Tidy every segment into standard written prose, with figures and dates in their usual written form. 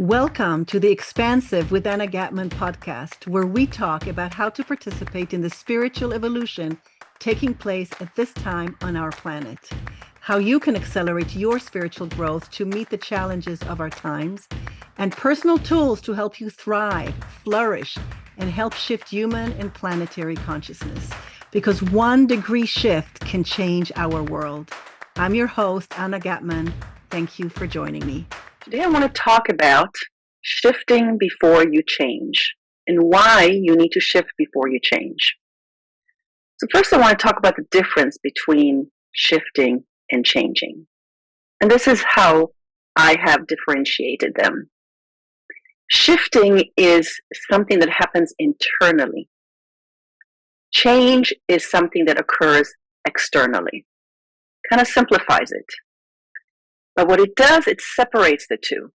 Welcome to the Expansive with Anna Gatman podcast, where we talk about how to participate in the spiritual evolution taking place at this time on our planet, how you can accelerate your spiritual growth to meet the challenges of our times, and personal tools to help you thrive, flourish, and help shift human and planetary consciousness. Because 1 degree shift can change our world. I'm your host, Anna Gatman. Thank you for joining me. Today I want to talk about shifting before you change and why you need to shift before you change. So first I want to talk about the difference between shifting and changing. And this is how I have differentiated them. Shifting is something that happens internally. Change is something that occurs externally. Kind of simplifies it. But what it does, it separates the two,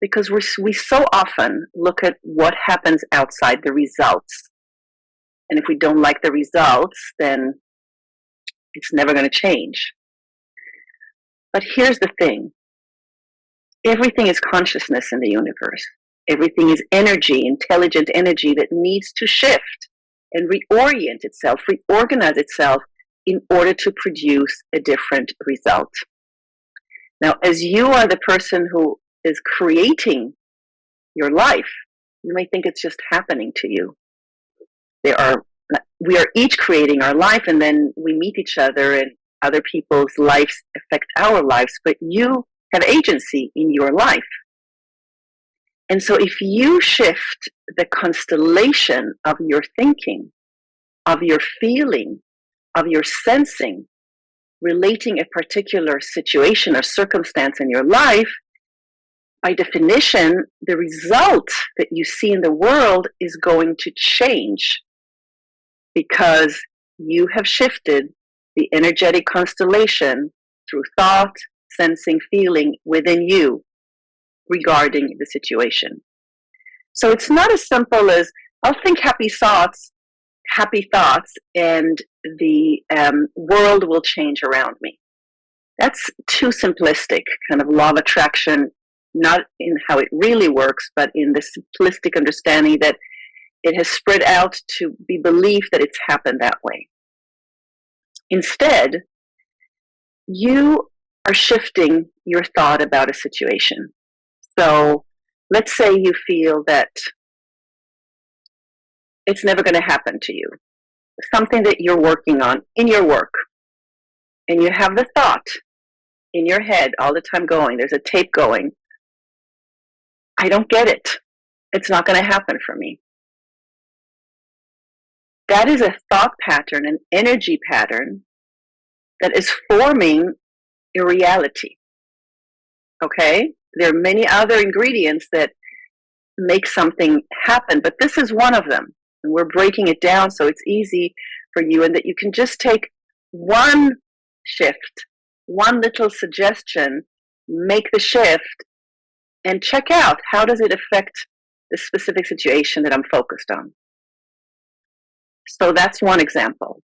because we so often look at what happens outside, the results. And if we don't like the results, then it's never going to change. But here's the thing. Everything is consciousness in the universe. Everything is energy, intelligent energy that needs to shift and reorient itself, reorganize itself in order to produce a different result. Now, as you are the person who is creating your life, you may think it's just happening to you. We are each creating our life, and then we meet each other, and other people's lives affect our lives, but you have agency in your life. And so if you shift the constellation of your thinking, of your feeling, of your sensing, relating a particular situation or circumstance in your life, by definition, the result that you see in the world is going to change because you have shifted the energetic constellation through thought, sensing, feeling within you regarding the situation. So it's not as simple as, I'll think happy thoughts, and the world will change around me. That's too simplistic, kind of law of attraction, not in how it really works, but in the simplistic understanding that it has spread out to be believed that it's happened that way. Instead, you are shifting your thought about a situation. So let's say you feel that it's never going to happen to you. Something that you're working on in your work. And you have the thought in your head all the time going. There's a tape going. I don't get it. It's not going to happen for me. That is a thought pattern, an energy pattern that is forming a reality. Okay? There are many other ingredients that make something happen, but this is one of them. And we're breaking it down so it's easy for you, and that you can just take one shift, one little suggestion, make the shift, and check out how does it affect the specific situation that I'm focused on. So that's one example.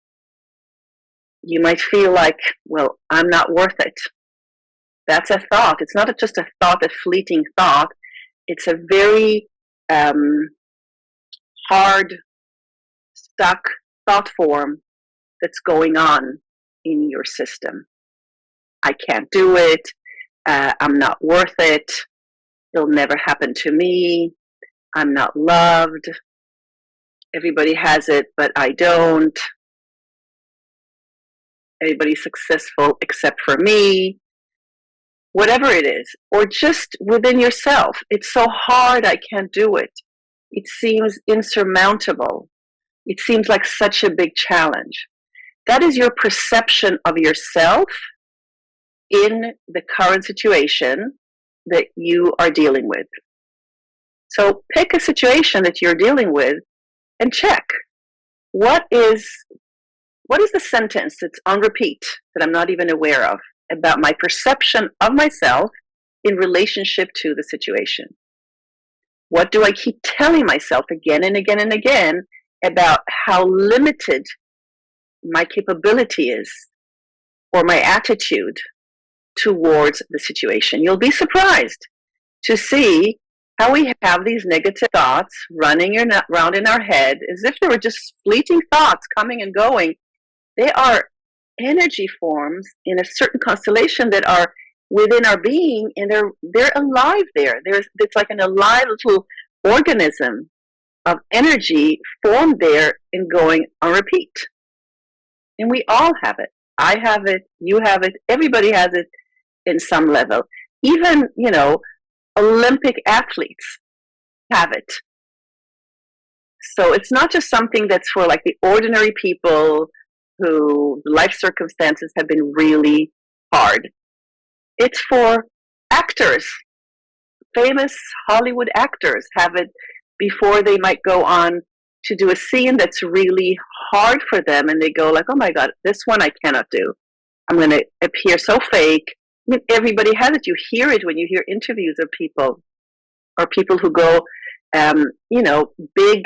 You might feel like, well, I'm not worth it. That's a thought. It's not just a thought, a fleeting thought. It's a very hard, stuck thought form that's going on in your system. I can't do it. I'm not worth it. It'll never happen to me. I'm not loved. Everybody has it, but I don't. Everybody's successful except for me. Whatever it is, or just within yourself. It's so hard, I can't do it. It seems insurmountable. It seems like such a big challenge. That is your perception of yourself in the current situation that you are dealing with. So pick a situation that you're dealing with and check. What is the sentence that's on repeat that I'm not even aware of about my perception of myself in relationship to the situation? What do I keep telling myself again and again and again about how limited my capability is or my attitude towards the situation? You'll be surprised to see how we have these negative thoughts running around in our head as if they were just fleeting thoughts coming and going. They are energy forms in a certain constellation that are within our being, and they're alive there. It's like an alive little organism of energy formed there and going on repeat. And we all have it. I have it, you have it, everybody has it in some level. Even, Olympic athletes have it. So it's not just something that's for like the ordinary people who life circumstances have been really hard. It's for actors. Famous Hollywood actors have it before they might go on to do a scene that's really hard for them, and they go like, oh my God, this one I cannot do. I'm going to appear so fake. I mean, everybody has it. You hear it when you hear interviews of people, or people who go, big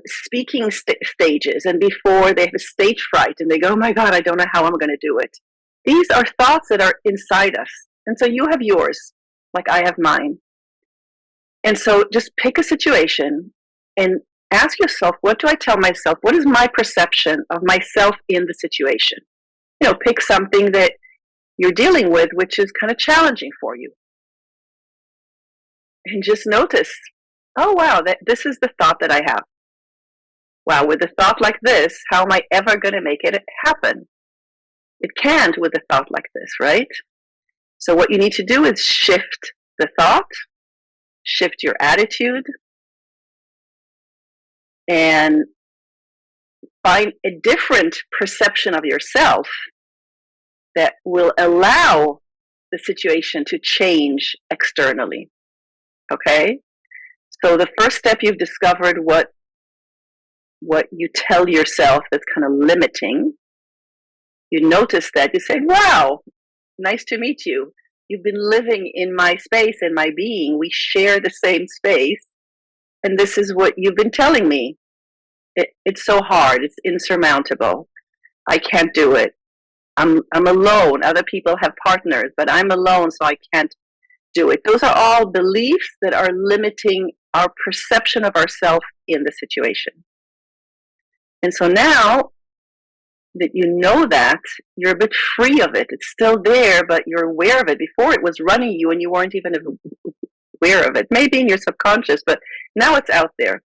speaking stages, and before they have a stage fright, and they go, oh my God, I don't know how I'm going to do it. These are thoughts that are inside us. And so you have yours, like I have mine. And so just pick a situation and ask yourself, what do I tell myself? What is my perception of myself in the situation? Pick something that you're dealing with, which is kind of challenging for you. And just notice, oh, wow, this is the thought that I have. Wow, with a thought like this, how am I ever going to make it happen? It can't with a thought like this, right? So what you need to do is shift the thought, shift your attitude, and find a different perception of yourself that will allow the situation to change externally. Okay? So the first step, you've discovered what you tell yourself that's kind of limiting. You notice that, you say, wow, nice to meet you. You've been living in my space, in my being. We share the same space. And this is what you've been telling me. It's so hard. It's insurmountable. I can't do it. I'm alone. Other people have partners, but I'm alone, so I can't do it. Those are all beliefs that are limiting our perception of ourselves in the situation. And so now that you know that, you're a bit free of it. It's still there, but you're aware of it. Before it was running you and you weren't even aware of it. Maybe in your subconscious, but now it's out there.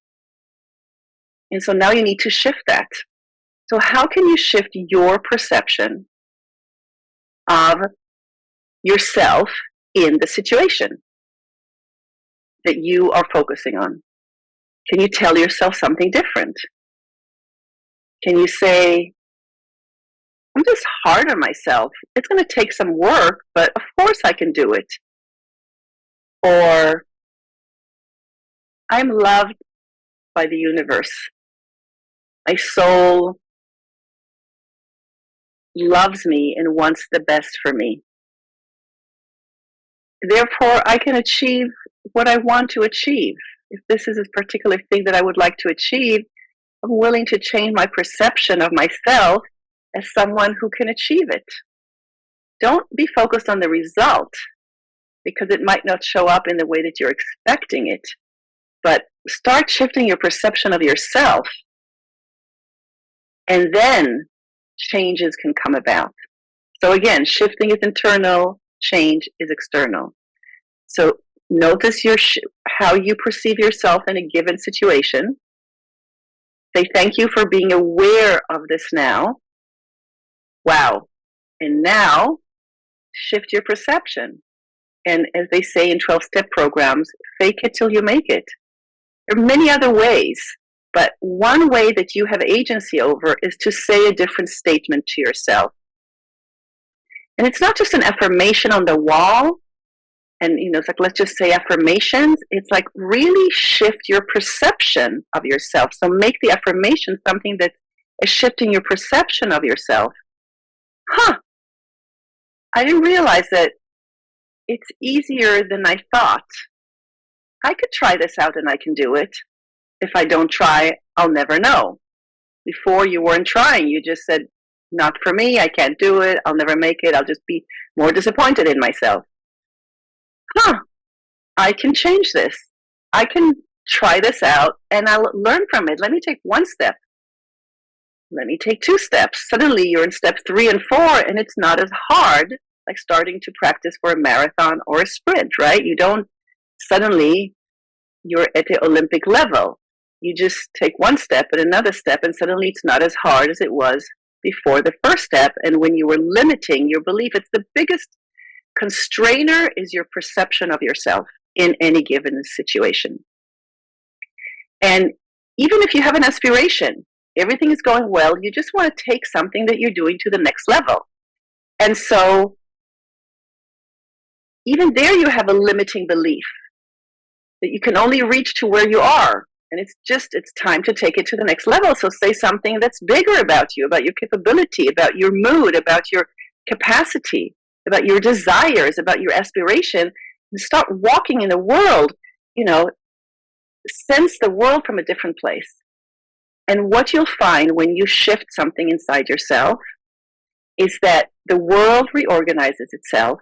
And so now you need to shift that. So how can you shift your perception of yourself in the situation that you are focusing on? Can you tell yourself something different? Can you say, I'm just hard on myself. It's going to take some work, but of course I can do it. Or, I'm loved by the universe. My soul loves me and wants the best for me. Therefore, I can achieve what I want to achieve. If this is a particular thing that I would like to achieve, I'm willing to change my perception of myself as someone who can achieve it. Don't be focused on the result, because it might not show up in the way that you're expecting it. But start shifting your perception of yourself, and then changes can come about. So again, shifting is internal, change is external. So notice how you perceive yourself in a given situation. Say thank you for being aware of this now. Wow. And now shift your perception. And as they say in 12-step programs, fake it till you make it. There are many other ways, but one way that you have agency over is to say a different statement to yourself. And it's not just an affirmation on the wall, and it's like, let's just say affirmations. It's like really shift your perception of yourself. So make the affirmation something that is shifting your perception of yourself. I didn't realize that it's easier than I thought. I could try this out and I can do it. If I don't try, I'll never know. Before, you weren't trying. You just said, not for me, I can't do it, I'll never make it, I'll just be more disappointed in myself. I can change this. I can try this out and I'll learn from it. Let me take one step. Let me take two steps. Suddenly you're in step 3 and 4, and it's not as hard like starting to practice for a marathon or a sprint, right? You don't suddenly, you're at the Olympic level. You just take one step and another step, and suddenly it's not as hard as it was before the first step. And when you were limiting your belief, it's the biggest constrainer is your perception of yourself in any given situation. And even if you have an aspiration, everything is going well, you just want to take something that you're doing to the next level. And so even there you have a limiting belief that you can only reach to where you are. And it's time to take it to the next level. So say something that's bigger about you, about your capability, about your mood, about your capacity, about your desires, about your aspiration, and start walking in the world, sense the world from a different place. And what you'll find when you shift something inside yourself is that the world reorganizes itself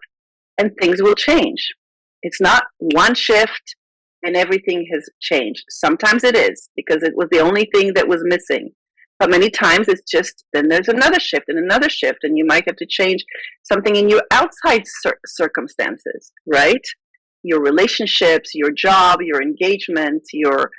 and things will change. It's not one shift and everything has changed. Sometimes it is, because it was the only thing that was missing. But many times it's just, then there's another shift, and you might have to change something in your outside circumstances, right? Your relationships, your job, your engagement, your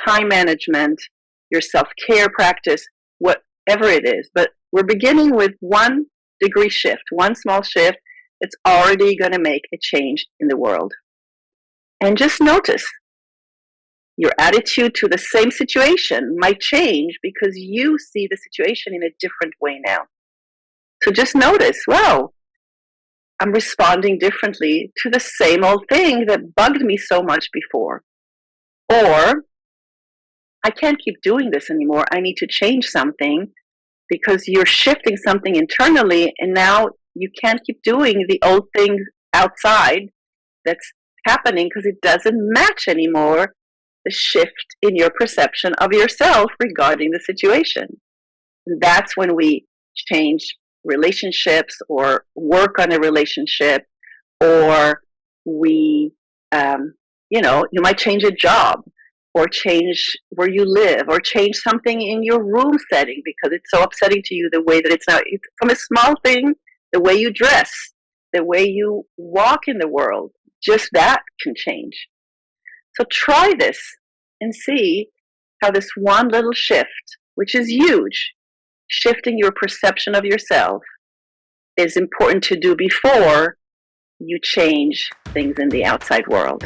time management, your self-care practice, whatever it is. But we're beginning with 1 degree shift, one small shift that's already going to make a change in the world. And just notice your attitude to the same situation might change because you see the situation in a different way now. So just notice, wow, I'm responding differently to the same old thing that bugged me so much before. Or, I can't keep doing this anymore. I need to change something, because you're shifting something internally and now you can't keep doing the old thing outside that's happening because it doesn't match anymore the shift in your perception of yourself regarding the situation. And that's when we change relationships or work on a relationship, or we, you might change a job or change where you live or change something in your room setting because it's so upsetting to you the way that it's now. From a small thing, the way you dress, the way you walk in the world, just that can change. So try this and see how this one little shift, which is huge, shifting your perception of yourself, is important to do before you change things in the outside world.